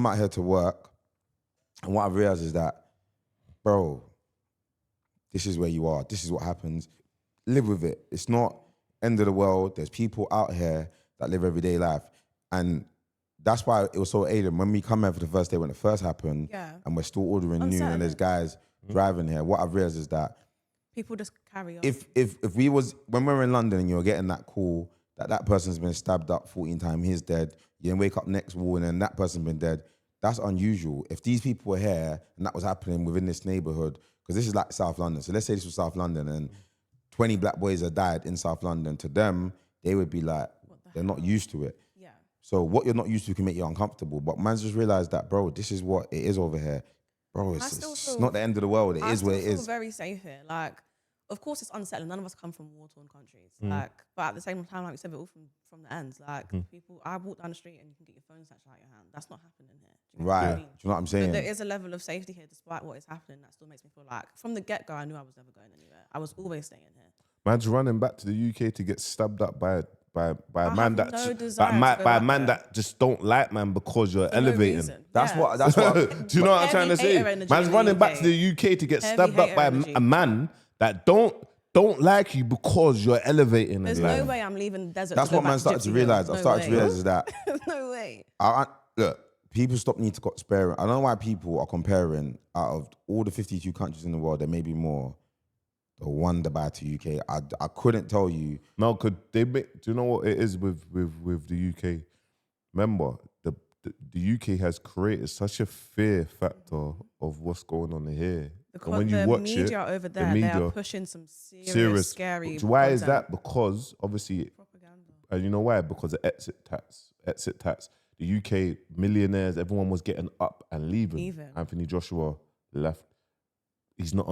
I'm out here to work, and what I've realized is that, bro, this is where you are. This is what happens. Live with it. It's not end of the world. There's people out here that live everyday life, and that's why it was so alien when we come here for the first day when it first happened, and we're still ordering new, and there's guys driving here. What I've realized is that people just carry on. If we was when we were in London and you were getting that call that person's been stabbed up 14 times, he's dead. You then wake up next morning and that person's been dead. That's unusual. If these people were here and that was happening within this neighborhood, because this is like South London. So let's say this was South London and 20 black boys had died in South London. To them, they would be like, they're not used to it. Yeah. So what you're not used to can make you uncomfortable. But man's just realized that, bro, this is what it is over here. Bro, it's not the end of the world. It is what it is. I feel very safe here. Like, of course, it's unsettling. None of us come from war-torn countries. Like, but at the same time, like we said, we're all from the ends. Like, people, I walk down the street and you can get your phone snatched out of your hand. That's not happening here. Do you know what I mean? Do you know what I'm saying? But there is a level of safety here, despite what is happening. That still makes me feel like, from the get-go, I knew I was never going anywhere. I was always staying here. Man's running back to the UK to get stabbed up by a man that that just don't like man because you're elevating. That's what. Do you know what I'm trying to say? Man's running back to the UK to get stabbed up by a man that don't like you because you're elevating. There's no way I'm leaving the desert. That's what man started to realize. I started to realize is that no way. Look, people stop need to comparing. I don't know why people are comparing out of all the 52 countries in the world. There may be more. The one Dubai to UK, I couldn't tell you. No, could they make? Do you know what it is with the UK? Remember, the UK has created such a fear factor of what's going on here. Because and when you watch media over there, they are pushing some serious scary. Why is that? Because obviously, propaganda. And you know why? Because of exit tax. The UK millionaires, everyone was getting up and leaving. Anthony Joshua left.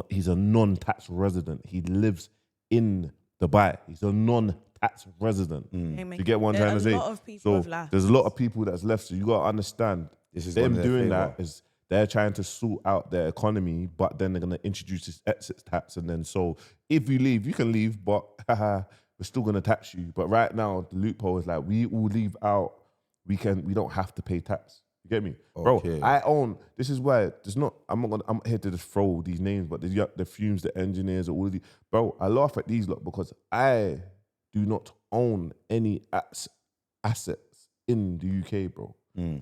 He's a non-tax resident. He lives in Dubai. He's a non-tax resident. You get what I'm trying to say? So there's a lot of people that's left. So you got to understand, this is them doing that is they're trying to sort out their economy, but then they're going to introduce this exit tax. And then so if you leave, you can leave, but we're still going to tax you. But right now, the loophole is like, we all leave out, we don't have to pay tax. You get me? Okay. Bro, this is why I'm here to just throw these names, but the Fumes, the engineers, all of these. Bro, I laugh at these lot because I do not own any assets in the UK, bro.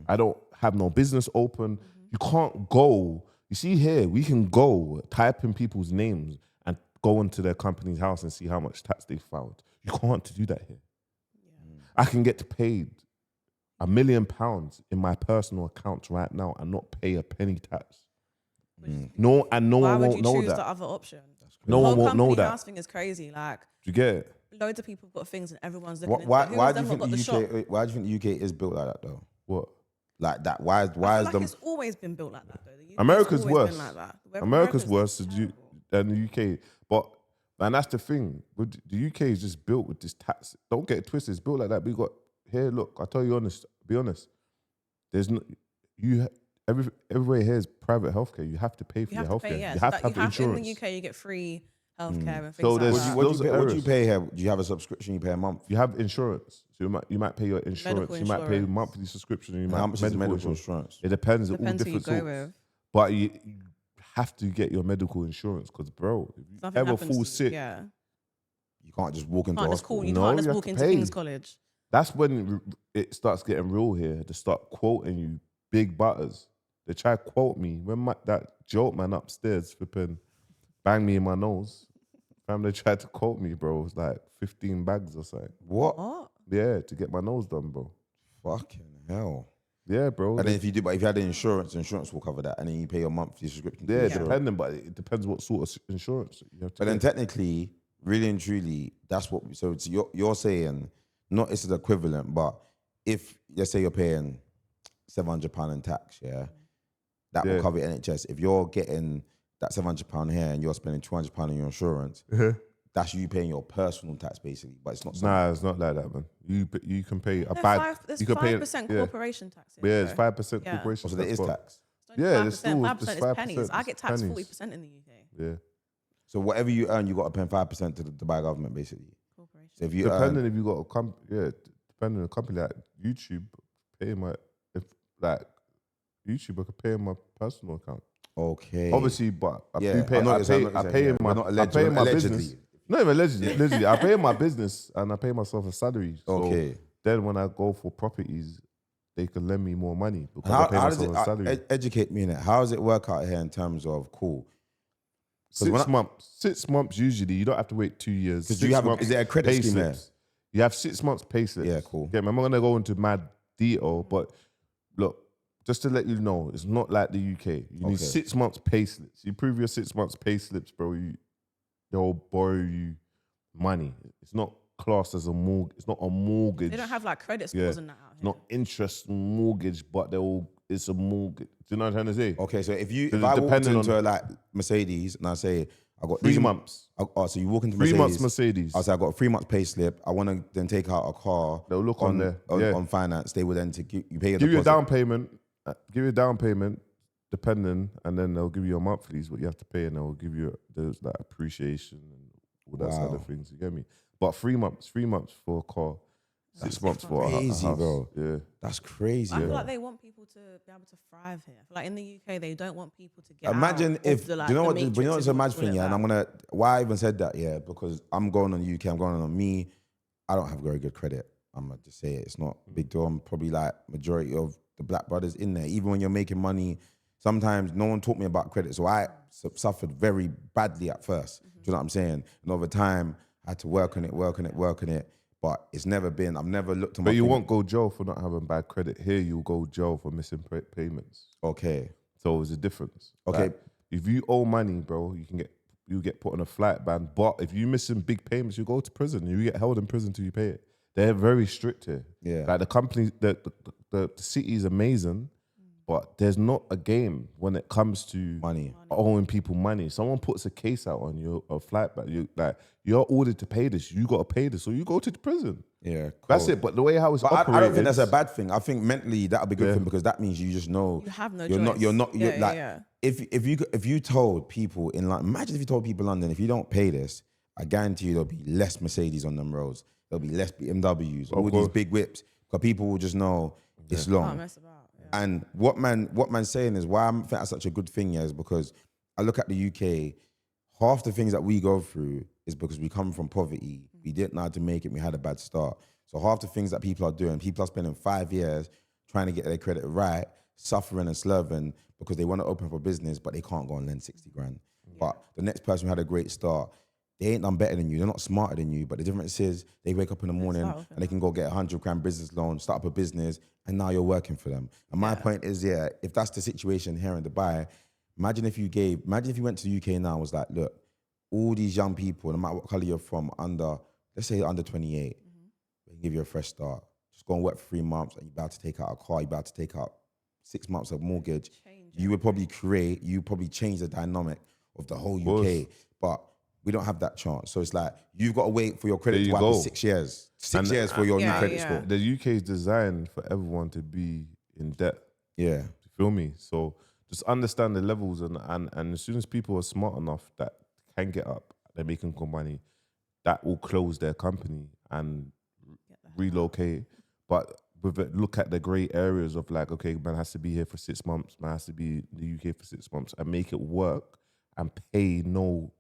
I don't have no business open. You can't go. You see here, we can go type in people's names and go into their company's house and see how much tax they filed. You can't do that here. I can get paid £1 million in my personal account right now and not pay a penny tax. No, and no one won't know that. Why would you choose the other option? No one won't know that. The house thing is crazy. Like, do you get it? Loads of people have got things and everyone's looking into why do you think the UK? Why do you think the UK is built like that though? What? Like that? Why is it's always been built like that though. America's worse. America's worse than the UK. But man, that's the thing. The UK is just built with this tax. Don't get it twisted. It's built like that. We got. Here, look, I'll tell you be honest. There's no, everywhere here is private healthcare. You have to pay for your healthcare. You have to have insurance. In the UK, you get free healthcare and things so like that. What do you pay here? Do you have a subscription you pay a month? You have insurance. So you might pay your insurance. You might pay monthly subscription. How much is medical insurance? It depends. All different sorts. But you have to get your medical insurance because, bro, if you ever fall sick, you can't just walk into hospital. You can't just walk into King's College. That's when it starts getting real here. They start quoting you big butters. They try to quote me. When that joke man upstairs flipping banged me in my nose, they tried to quote me, bro. It was like 15 bags or something. What? Yeah, to get my nose done, bro. Fucking hell. Yeah, bro. And then if you had the insurance will cover that, and then you pay your monthly subscription. Yeah, depending, but it depends what sort of insurance you have to But then technically, really and truly, that's what. So you're saying. Not it's the equivalent, but if let's say you're paying £700 in tax, that will cover your NHS. If you're getting that £700 here and you're spending £200 on your insurance, that's you paying your personal tax basically. But it's not. Nah, it's not like that, man. You can pay a bad. There's 5% corporation tax. Yeah, it's 5% corporation. So there is tax. Yeah, there's still 5% is pennies. I get taxed 40% in the UK. Yeah. So whatever you earn, you got to pay 5% to the Dubai government basically. So if you depending if you got depending on a company like YouTube, pay my YouTube. I could pay in my personal account. Okay. Obviously, but I Yeah, do pay. I know I what you're saying, pay. I pay in We're my. not I pay in my allegedly. business. No, even allegedly. I pay in my business and I pay myself a salary. So Okay. then when I go for properties, they can lend me more money because And I pay how does myself it a salary. educate me in it? How does it work out here in terms of cool? 6 months. 6 months usually. You don't have to wait 2 years. Because you have is there a credit pay scheme there? slips. You have 6 months pay slips. Yeah, cool. Okay, I'm not gonna go into mad detail, but look, just to let you know, it's not like the UK. You need 6 months pay slips. You prove your 6 months pay slips, bro. They'll borrow you money. It's not classed as a mortgage. It's not a mortgage. They don't have like credit scores and that out It's here. not interest mortgage, but it's a mortgage. Do you know what I'm trying to say? Okay, so if I walked into like Mercedes and I say I got 3 months. So you walk into 3 Mercedes. months Mercedes. I say I got a 3 month pay slip. I want to then take out a car. They'll look on there. On finance. They will then you pay a Give you a deposit. down payment. Give you a down payment, depending, and then they'll give you your monthlies, what you have to pay, and they'll give you those like appreciation and all that side of things. You get me? But 3 months for a car, 6 months for a crazy, house. bro. Yeah, that's crazy. I feel like they want people to be able to thrive here. I feel like in the UK, they don't want people to get Imagine out if of the, like, do you know the what? But you know what's matrix, a if you mad want to call thing, it yeah. And that. I'm gonna why I even said that, yeah, because I'm going on the UK. I'm going on me. I don't have very good credit. I'm gonna just say it. It's not a big deal. I'm probably like majority of the black brothers in there. Even when you're making money, sometimes no one taught me about credit, so I suffered very badly at first. Do you know what I'm saying? And over time, I had to work on it. But it's never been. I've never looked at my. but you won't go jail for not having bad credit. Here, you'll go jail for missing payments. Okay. So there's a difference. Okay. Like, if you owe money, bro, you get put on a flight ban. But if you missing big payments, you go to prison. You get held in prison till you pay it. They're very strict here. Yeah. Like the company, the city is amazing, but there's not a game when it comes to Money. owing people money. Someone puts a case out on you, a flight ban. You're ordered to pay this. You got to pay this, so you go to the prison. Yeah, cool. That's it. But the way how it's operated, I don't think that's a bad thing. I think mentally that'll be good thing because that means you just know You have no you're choice. you're like Yeah. if you told people in London, imagine if you told people in London, if you don't pay this, I guarantee you there'll be less Mercedes on them roads. There'll be less BMWs, all these big whips, because people will just know it's long. Can't mess about. Yeah. And what man's saying is why I think that's such a good thing, is because I look at the UK, half the things that we go through is because we come from poverty. We didn't know how to make it. We had a bad start. So half the things that people are doing, people are spending 5 years trying to get their credit right, suffering and slurving because they want to open up a business, but they can't go and lend 60 grand. But the next person who had a great start, they ain't done better than you. They're not smarter than you. But the difference is they wake up in the morning and they can go get a 100 grand business loan, start up a business, and now you're working for them. And my point is, yeah, if that's the situation here in Dubai, imagine if you went to the UK now and was like, look, all these young people, no matter what color you're from, let's say under 28, they can give you a fresh start. Just go and work for 3 months and you're about to take out a car, you're about to take out 6 months of mortgage. You would probably change the dynamic of the whole UK. But we don't have that chance. So it's like, you've got to wait for your credit to wipe for 6 years. 6 years for your new credit score. The UK is designed for everyone to be in debt. Yeah. You feel me? So just understand the levels and as soon as people are smart enough that can get up, they're making good money, that will close their company and relocate. But with it, look at the grey areas of like, okay, man has to be here for 6 months, man has to be in the UK for 6 months and make it work and pay no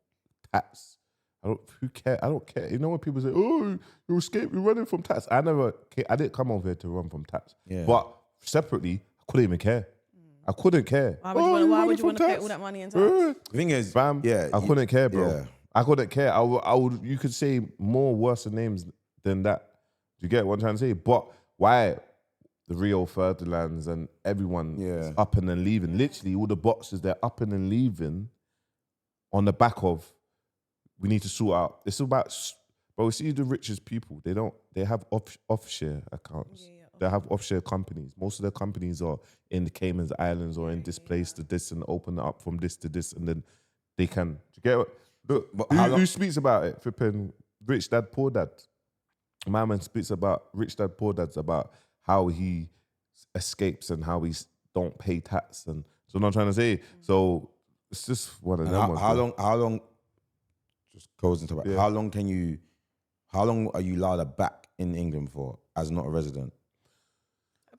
tax. I don't care. You know when people say, "Oh, you're running from tax." I didn't come over here to run from tax. Yeah. But separately, I couldn't even care. I couldn't care. Why would you want to pay all that money in tax? The thing is, fam, I couldn't care, bro. Yeah. I couldn't care. I would. You could say more worse names than that. Do you get what I'm trying to say? But why? The Rio Ferdinands and everyone is up and then leaving. Literally, all the boxers, they're up and then leaving on the back of, we need to sort out. It's about, bro, see the richest people, they have offshore accounts. They have offshore companies. Most of their companies are in the Cayman Islands or in this place to this and open it up from this to this. And then they can, do you get what? Look, who speaks about it? Flipping Rich Dad, Poor Dad. My man speaks about Rich Dad, Poor Dad's about how he escapes and how he don't pay tax. And so what I'm trying to say. So it's just one of them. How long, just goes into that, how long are you allowed back in England for as not a resident?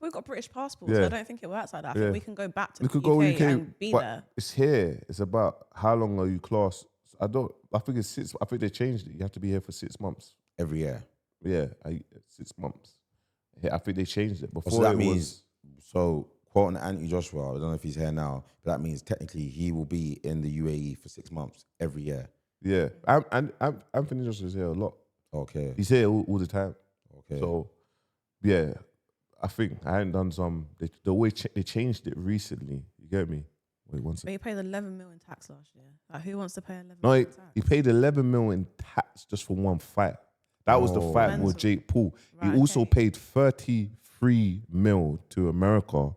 we've got British passports, so Yeah. I don't think it works like that. I Yeah. think we can go back to We the could UK, go UK, and be but there. it's here. It's about how long are you classed. I think it's 6. I think they changed it. You have to be here for 6 months. Every year. Yeah, 6 months. Yeah, I think they changed it before. So that it means, so quoting Anthony Joshua, I don't know if he's here now, but that means technically he will be in the UAE for 6 months every year. Yeah, and Anthony Joshua's here a lot. Okay. He's here all the time. Okay. So, yeah, I think I hadn't done some. The way they changed it recently. You get me? Wait, one But second. he paid 11 million tax last year. Like, who wants to pay 11 No, million tax? he paid 11 million tax just for one fight. That was the Oh. fight with Mental. Jake Paul. Right, He also okay. paid 33 mil to America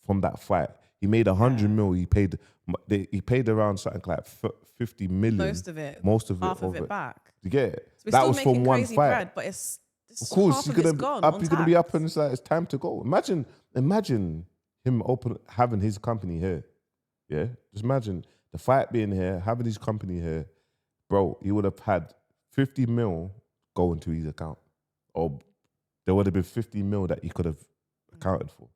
from that fight. He made 100 mil. He paid around something like 50 million. Most of it. Most of half it. of it back. You get it? So we're That still was making from one crazy fight. bread, but it's Of course, half you're of it's gonna gone up. on You're gonna be up, tax. and it's like it's time to go. Imagine him having his company here. Yeah, just imagine the fight being here, having his company here, bro. He would have had 50 mil go into his account, or there would have been 50 mil that he could have accounted for.